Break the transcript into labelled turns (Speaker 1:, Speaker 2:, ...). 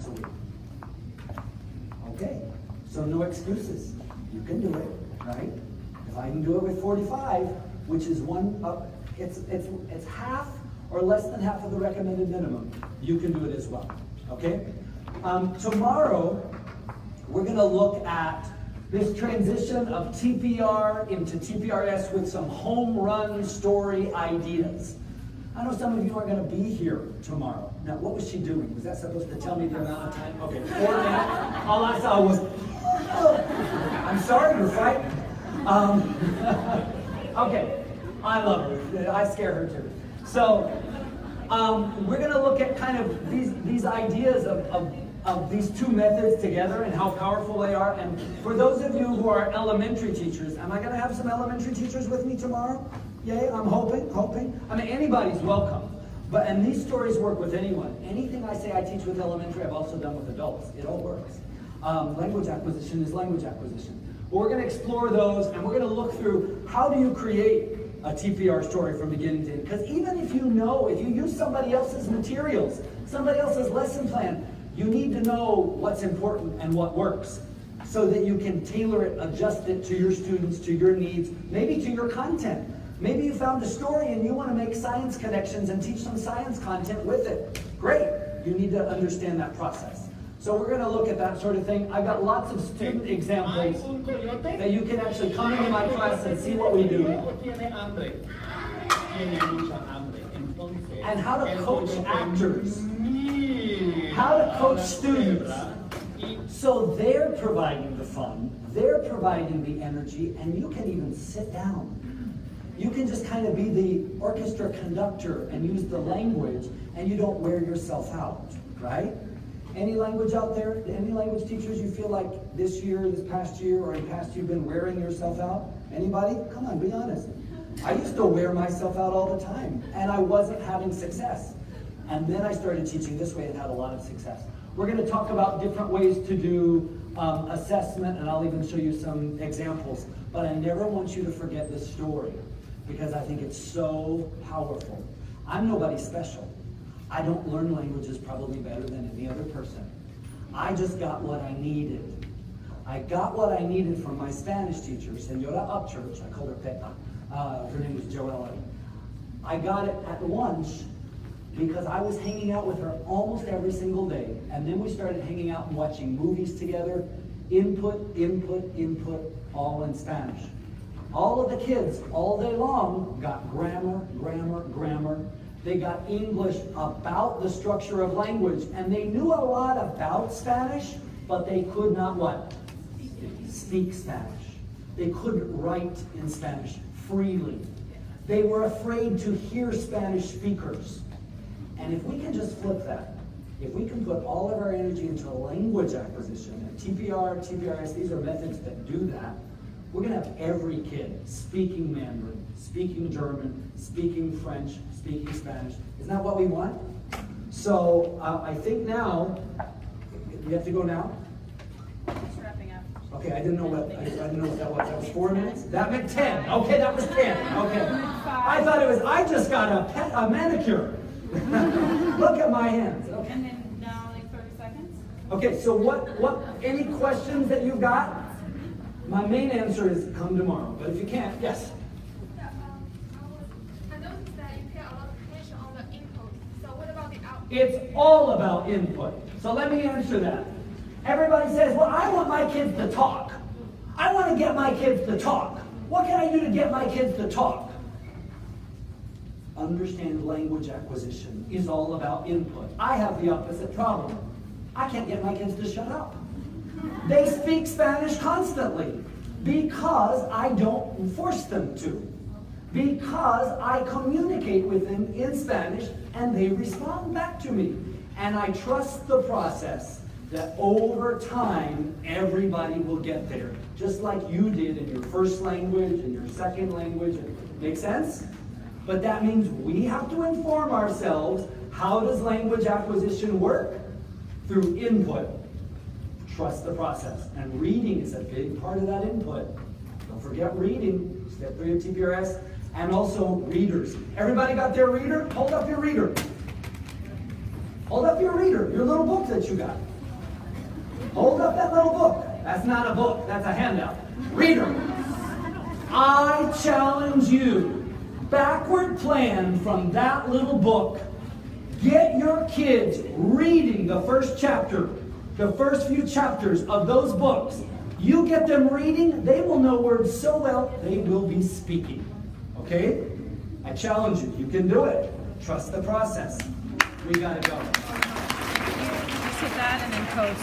Speaker 1: once a week. Okay, so no excuses. You can do it, right? If I can do it with 45, which is it's half or less than half of the recommended minimum, you can do it as well, okay? Tomorrow, we're gonna look at this transition of TPR into TPRS with some home run story ideas. I know some of you aren't going to be here tomorrow. Now, what was she doing? Was that supposed to tell me the amount of time? Okay, 4 minutes. All I saw was, I'm sorry, you're frightened. Okay, I love her. I scare her too. So, we're going to look at kind of these ideas of these two methods together and how powerful they are. And for those of you who are elementary teachers, am I going to have some elementary teachers with me tomorrow? Yay, I'm hoping. I mean, anybody's welcome. And these stories work with anyone. Anything I say I teach with elementary, I've also done with adults. It all works. Language acquisition is language acquisition. But we're going to explore those, and we're going to look through how do you create a TPR story from beginning to end. Because even if you use somebody else's materials, somebody else's lesson plan, you need to know what's important and what works so that you can tailor it, adjust it to your students, to your needs, maybe to your content. Maybe you found a story and you want to make science connections and teach some science content with it. Great. You need to understand that process. So we're going to look at that sort of thing. I've got lots of student examples that you can actually come into my class and see what we do. And how to coach actors. How to coach students. So they're providing the fun, they're providing the energy, and you can even sit down. You can just kind of be the orchestra conductor and use the language, and you don't wear yourself out, right? Any language out there? Any language teachers you feel like this past year, or in past you've been wearing yourself out? Anybody? Come on, be honest. I used to wear myself out all the time, and I wasn't having success. And then I started teaching this way and had a lot of success. We're going to talk about different ways to do assessment, and I'll even show you some examples. But I never want you to forget this story, because I think it's so powerful. I'm nobody special. I don't learn languages probably better than any other person. I just got what I needed. I got what I needed from my Spanish teacher, Senora Upchurch. I called her Pepa. Her name was Joella. I got it at lunch because I was hanging out with her almost every single day. And then we started hanging out and watching movies together. Input, all in Spanish. All of the kids, all day long, got grammar. They got English about the structure of language. And they knew a lot about Spanish, but they could not what? Speak Spanish. They couldn't write in Spanish freely. They were afraid to hear Spanish speakers. And if we can just flip that, if we can put all of our energy into language acquisition, and TPR, TPRS, these are methods that do that, we're going to have every kid speaking Mandarin, speaking German, speaking French, speaking Spanish. Isn't that what we want? So I think now, you have to go now?
Speaker 2: Just wrapping up.
Speaker 1: Okay, I didn't know what that was. That was 4 minutes? That meant 10. Okay, that was 10. Okay. I thought it was, I just got a manicure. Look at my hands. Okay.
Speaker 2: And then now like 30 seconds.
Speaker 1: Okay, so any questions that you've got? My main answer is come tomorrow, but if you can't, yes?
Speaker 3: I noticed that you pay a lot of attention on the input. So what about the output?
Speaker 1: It's all about input. So let me answer that. Everybody says, well, I want my kids to talk. I want to get my kids to talk. What can I do to get my kids to talk? Understand language acquisition is all about input. I have the opposite problem. I can't get my kids to shut up. They speak Spanish constantly because I don't force them to. Because I communicate with them in Spanish and they respond back to me. And I trust the process that over time, everybody will get there. Just like you did in your first language and your second language. Make sense? But that means we have to inform ourselves, how does language acquisition work? Through input. Trust the process. And reading is a big part of that input. Don't forget reading, step 3 of TPRS, and also readers. Everybody got their reader? Hold up your reader. Hold up your reader, your little book that you got. Hold up that little book. That's not a book, that's a handout. Reader, I challenge you, backward plan from that little book. Get your kids reading the first chapter, the first few chapters of those books. You get them reading, they will know words so well, they will be speaking. Okay? I challenge you, you can do it. Trust the process. We gotta go.
Speaker 2: Just hit that and then post.